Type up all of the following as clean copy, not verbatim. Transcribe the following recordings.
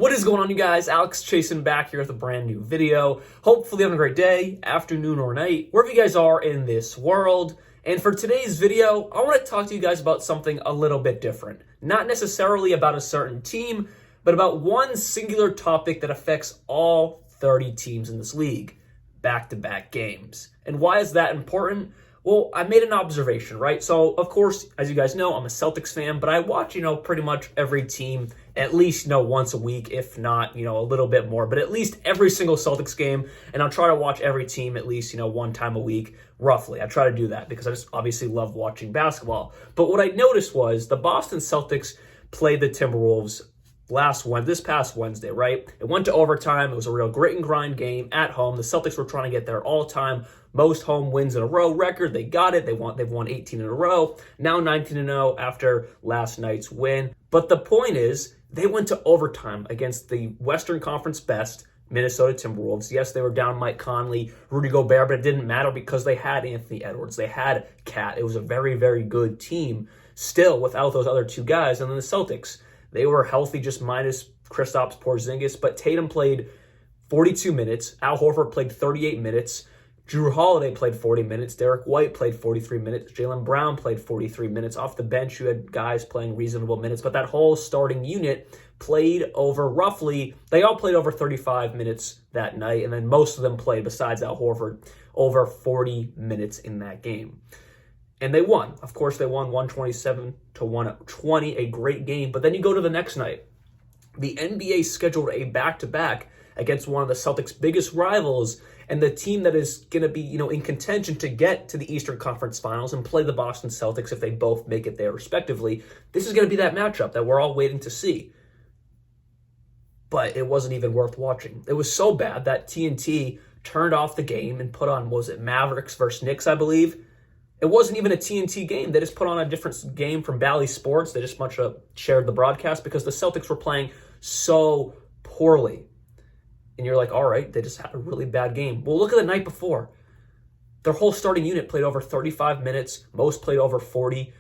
What is going on, you guys? Alex chasing back here with a brand new video. Hopefully having a great day, afternoon, or night, wherever you guys are in this world. And for today's video, I want to talk to you guys about something a little bit different. Not necessarily about a certain team, but about one singular topic that affects all 30 teams in this league. Back-to-back games. And why is that important? Well, I made an observation, right? So, of course, as you guys know, I'm a Celtics fan, but I watch, pretty much every team at least, once a week, if not, a little bit more, but at least every single Celtics game. And I'll try to watch every team at least, one time a week, roughly. I try to do that because I just obviously love watching basketball. But what I noticed was the Boston Celtics played the Timberwolves this past Wednesday, right? It went to overtime. It was a real grit and grind game at home. The Celtics were trying to get their all-time most home wins in a row record. They got it. They've won 18 in a row. Now 19-0 after last night's win. But the point is, they went to overtime against the Western Conference best Minnesota Timberwolves. Yes, they were down Mike Conley, Rudy Gobert, but it didn't matter because they had Anthony Edwards. They had Cat. It was a very, very good team still without those other two guys. And then the Celtics, they were healthy, just minus Kristaps Porzingis, but Tatum played 42 minutes. Al Horford played 38 minutes. Drew Holiday played 40 minutes. Derek White played 43 minutes. Jaylen Brown played 43 minutes. Off the bench, you had guys playing reasonable minutes, but that whole starting unit played over they all played over 35 minutes that night, and then most of them played, besides Al Horford, over 40 minutes in that game. And they won. Of course, they won 127-120, a great game. But then you go to the next night. The NBA scheduled a back-to-back against one of the Celtics' biggest rivals and the team that is going to be, in contention to get to the Eastern Conference Finals and play the Boston Celtics if they both make it there respectively. This is going to be that matchup that we're all waiting to see. But it wasn't even worth watching. It was so bad that TNT turned off the game and put on, Mavericks versus Knicks, I believe. It wasn't even a TNT game. They just put on a different game from Bally Sports. They just shared the broadcast because the Celtics were playing so poorly. And you're like, all right, they just had a really bad game. Well, look at the night before. Their whole starting unit played over 35 minutes. Most played over 40.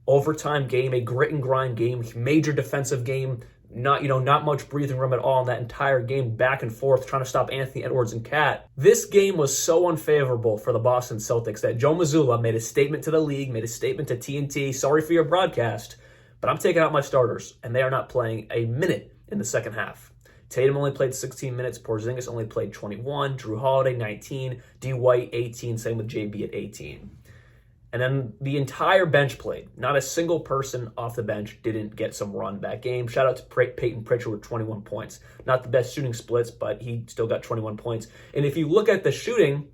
Overtime game, a grit and grind game, major defensive game. Not much breathing room at all in that entire game, back and forth, trying to stop Anthony Edwards and Cat. This game was so unfavorable for the Boston Celtics that Joe Mazzulla made a statement to the league, made a statement to TNT, sorry for your broadcast, but I'm taking out my starters, and they are not playing a minute in the second half. Tatum only played 16 minutes, Porzingis only played 21, Drew Holiday 19, D. White 18, same with JB at 18. And then the entire bench played. Not a single person off the bench didn't get some run that game. Shout out to Peyton Pritchard with 21 points. Not the best shooting splits, but he still got 21 points. And if you look at the shooting,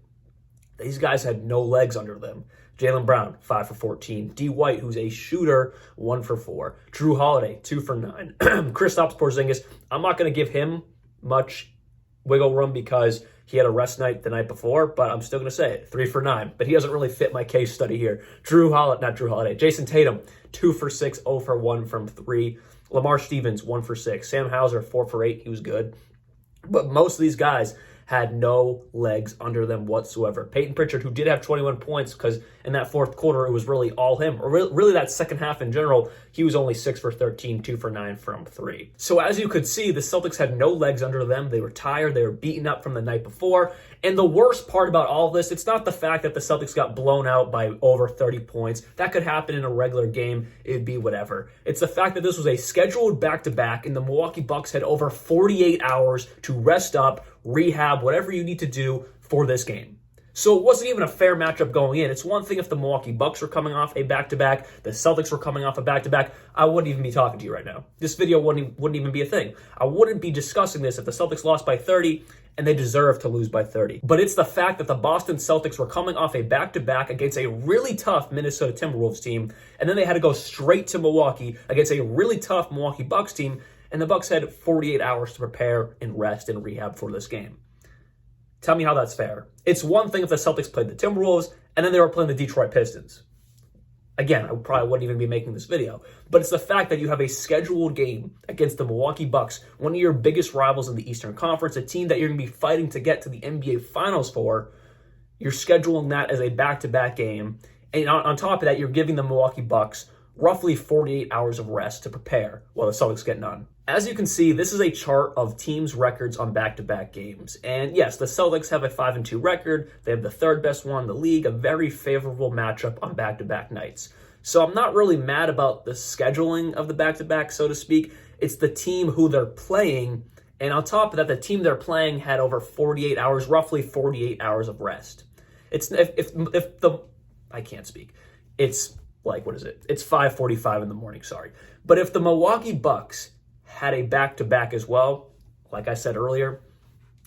these guys had no legs under them. Jaylen Brown, 5 for 14. D. White, who's a shooter, 1 for 4. Drew Holiday, 2 for 9. Kristaps Porzingis, I'm not going to give him much wiggle room because he had a rest night the night before, but I'm still going to say it, 3 for 9. But he doesn't really fit my case study here. Jason Tatum, 2 for 6, 0 for 1 from 3. Lamar Stevens, 1 for 6. Sam Hauser, 4 for 8. He was good. But most of these guys had no legs under them whatsoever. Peyton Pritchard, who did have 21 points, because in that fourth quarter, it was really all him. Or really that second half in general, he was only 6 for 13, 2 for 9 from 3. So as you could see, the Celtics had no legs under them. They were tired. They were beaten up from the night before. And the worst part about all this, it's not the fact that the Celtics got blown out by over 30 points. That could happen in a regular game. It'd be whatever. It's the fact that this was a scheduled back-to-back, and the Milwaukee Bucks had over 48 hours to rest up, rehab, whatever you need to do for this game. So it wasn't even a fair matchup going in. It's one thing if the Milwaukee Bucks were coming off a back-to-back, the Celtics were coming off a back-to-back, I wouldn't even be talking to you right now. This video wouldn't even be a thing. I wouldn't be discussing this if the Celtics lost by 30 and they deserve to lose by 30. But it's the fact that the Boston Celtics were coming off a back-to-back against a really tough Minnesota Timberwolves team, and then they had to go straight to Milwaukee against a really tough Milwaukee Bucks team, and the Bucks had 48 hours to prepare and rest and rehab for this game. Tell me how that's fair. It's one thing if the Celtics played the Timberwolves and then they were playing the Detroit Pistons. Again, I probably wouldn't even be making this video. But it's the fact that you have a scheduled game against the Milwaukee Bucks, one of your biggest rivals in the Eastern Conference, a team that you're going to be fighting to get to the NBA Finals for. You're scheduling that as a back-to-back game. And on top of that, you're giving the Milwaukee Bucks roughly 48 hours of rest to prepare while the Celtics get none. As you can see, this is a chart of teams' records on back-to-back games. And yes, the Celtics have a 5-2 record. They have the third best one in the league, a very favorable matchup on back-to-back nights. So I'm not really mad about the scheduling of the back-to-back, so to speak. It's the team who they're playing. And on top of that, the team they're playing had over 48 hours, roughly 48 hours of rest. It's I can't speak. It's like, what is it? It's 5:45 in the morning, sorry. But if the Milwaukee Bucks had a back-to-back as well, like I said earlier,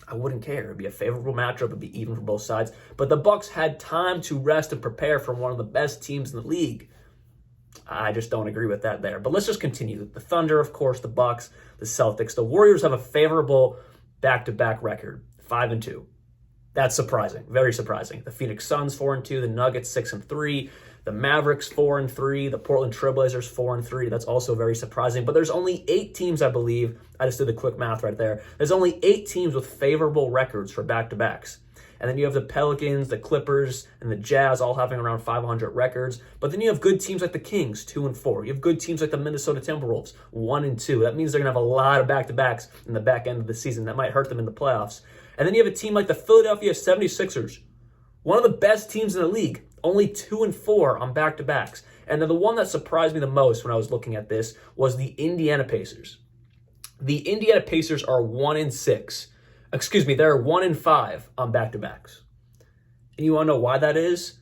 I wouldn't care. It'd be a favorable matchup. It'd be even for both sides. But the Bucks had time to rest and prepare for one of the best teams in the league. I just don't agree with that there. But let's just continue. The Thunder, of course, the Bucks, the Celtics. The Warriors have a favorable back-to-back record, 5-2. That's surprising, very surprising. The Phoenix Suns 4-2, the Nuggets 6-3, the Mavericks 4-3, the Portland Trailblazers 4-3. That's also very surprising. But there's only 8 teams, I believe. I just did the quick math right there. There's only 8 teams with favorable records for back-to-backs. And then you have the Pelicans, the Clippers, and the Jazz all having around 500 records. But then you have good teams like the Kings, 2-4. You have good teams like the Minnesota Timberwolves, 1-2. That means they're going to have a lot of back-to-backs in the back end of the season. That might hurt them in the playoffs. And then you have a team like the Philadelphia 76ers, one of the best teams in the league, only 2-4 on back-to-backs. And then the one that surprised me the most when I was looking at this was the Indiana Pacers. The Indiana Pacers are 1-6. They're 1-5 on back-to-backs. And you want to know why that is?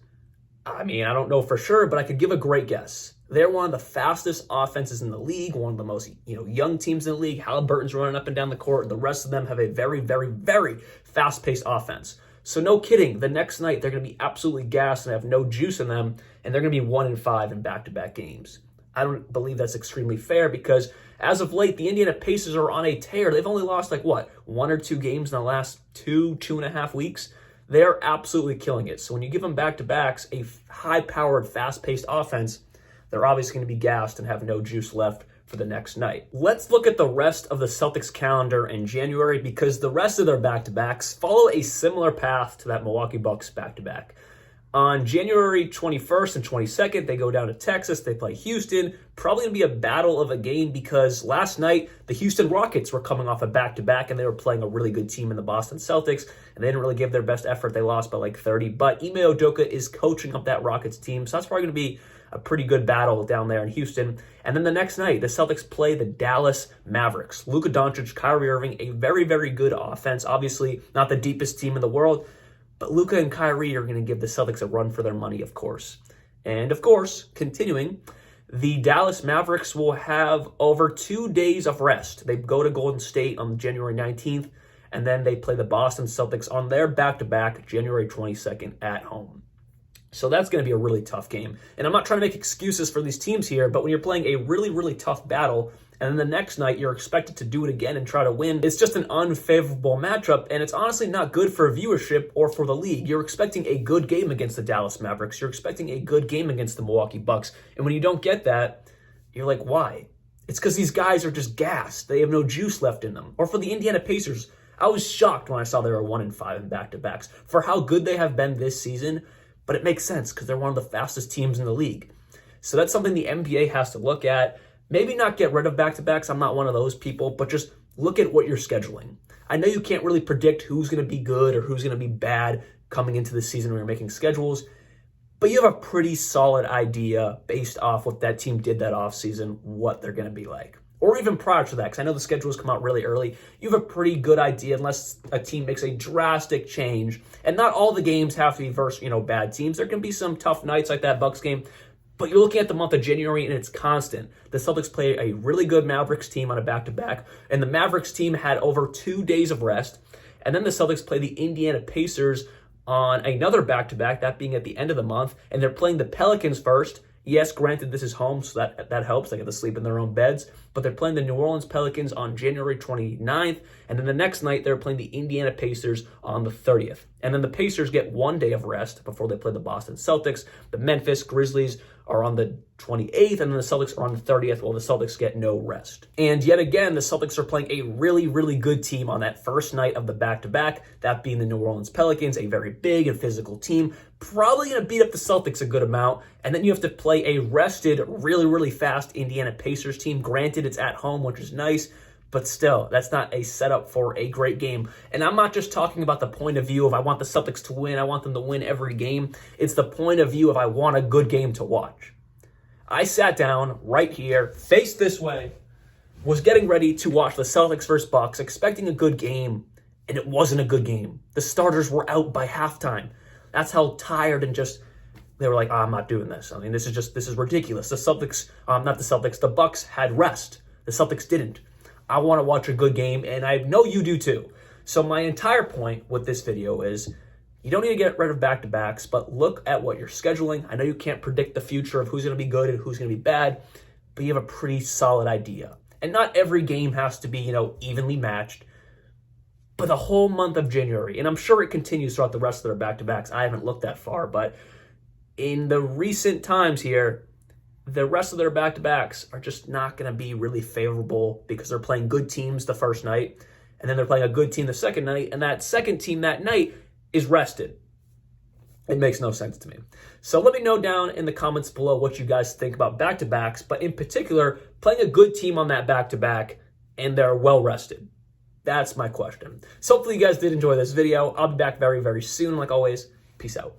I mean, I don't know for sure, but I could give a great guess. They're one of the fastest offenses in the league, one of the most young teams in the league. Halliburton's running up and down the court. The rest of them have a very, very, very fast-paced offense. So no kidding, the next night they're going to be absolutely gassed and have no juice in them, and they're going to be 1-5 in back-to-back games. I don't believe that's extremely fair because as of late, the Indiana Pacers are on a tear. They've only lost 1 or 2 games in the last 2.5 weeks. They're absolutely killing it. So when you give them back-to-backs, a high-powered, fast-paced offense, they're obviously going to be gassed and have no juice left for the next night. Let's look at the rest of the Celtics calendar in January because the rest of their back-to-backs follow a similar path to that Milwaukee Bucks back-to-back. On January 21st and 22nd, they go down to Texas. They play Houston. Probably going to be a battle of a game because last night, the Houston Rockets were coming off a back-to-back, and they were playing a really good team in the Boston Celtics, and they didn't really give their best effort. They lost by 30. But Ime Udoka is coaching up that Rockets team, so that's probably going to be a pretty good battle down there in Houston. And then the next night, the Celtics play the Dallas Mavericks. Luka Doncic, Kyrie Irving, a very, very good offense. Obviously, not the deepest team in the world, but Luka and Kyrie are going to give the Celtics a run for their money, of course. And of course, continuing, the Dallas Mavericks will have over 2 days of rest. They go to Golden State on January 19th, and then they play the Boston Celtics on their back-to-back January 22nd at home. So that's going to be a really tough game. And I'm not trying to make excuses for these teams here, but when you're playing a really, really tough battle, and then the next night you're expected to do it again and try to win, it's just an unfavorable matchup, and it's honestly not good for viewership or for the league. You're expecting a good game against the Dallas Mavericks. You're expecting a good game against the Milwaukee Bucks. And when you don't get that, you're like, why? It's because these guys are just gassed. They have no juice left in them. Or for the Indiana Pacers, I was shocked when I saw they were 1-5 in back-to-backs. For how good they have been this season, but it makes sense because they're one of the fastest teams in the league. So that's something the NBA has to look at. Maybe not get rid of back-to-backs. I'm not one of those people, but just look at what you're scheduling. I know you can't really predict who's going to be good or who's going to be bad coming into the season when you're making schedules, but you have a pretty solid idea based off what that team did that offseason, what they're going to be like. Or even prior to that, because I know the schedules come out really early. You have a pretty good idea unless a team makes a drastic change. And not all the games have to be versus, bad teams. There can be some tough nights like that Bucks game. But you're looking at the month of January, and it's constant. The Celtics play a really good Mavericks team on a back-to-back, and the Mavericks team had over 2 days of rest. And then the Celtics play the Indiana Pacers on another back-to-back, that being at the end of the month, and they're playing the Pelicans first. Yes, granted, this is home, so that helps. They get to sleep in their own beds. But they're playing the New Orleans Pelicans on January 29th, and then the next night they're playing the Indiana Pacers on the 30th. And then the Pacers get 1 day of rest before they play the Boston Celtics. The Memphis Grizzlies are on the 28th, and then the Celtics are on the 30th, while the Celtics get no rest. And yet again, the Celtics are playing a really, really good team on that first night of the back-to-back, that being the New Orleans Pelicans, a very big and physical team, probably going to beat up the Celtics a good amount. And then you have to play a rested, really, really fast Indiana Pacers team. Granted, it's at home, which is nice, but still, that's not a setup for a great game. And I'm not just talking about the point of view of I want the Celtics to win, I want them to win every game. It's the point of view of I want a good game to watch. I sat down right here, face this way, was getting ready to watch the Celtics versus Bucks, expecting a good game, and it wasn't a good game. The starters were out by halftime. That's how tired and just they were like, I'm not doing this. I mean, this is ridiculous. The Bucks had rest. The Celtics didn't. I want to watch a good game, and I know you do too. So my entire point with this video is you don't need to get rid of back-to-backs, but look at what you're scheduling. I know you can't predict the future of who's going to be good and who's going to be bad, but you have a pretty solid idea. And not every game has to be, evenly matched, but the whole month of January, and I'm sure it continues throughout the rest of their back-to-backs. I haven't looked that far, but in the recent times here, the rest of their back-to-backs are just not going to be really favorable because they're playing good teams the first night, and then they're playing a good team the second night, and that second team that night is rested. It makes no sense to me. So let me know down in the comments below what you guys think about back-to-backs, but in particular, playing a good team on that back-to-back, and they're well-rested. That's my question. So hopefully you guys did enjoy this video. I'll be back very, very soon. Like always, peace out.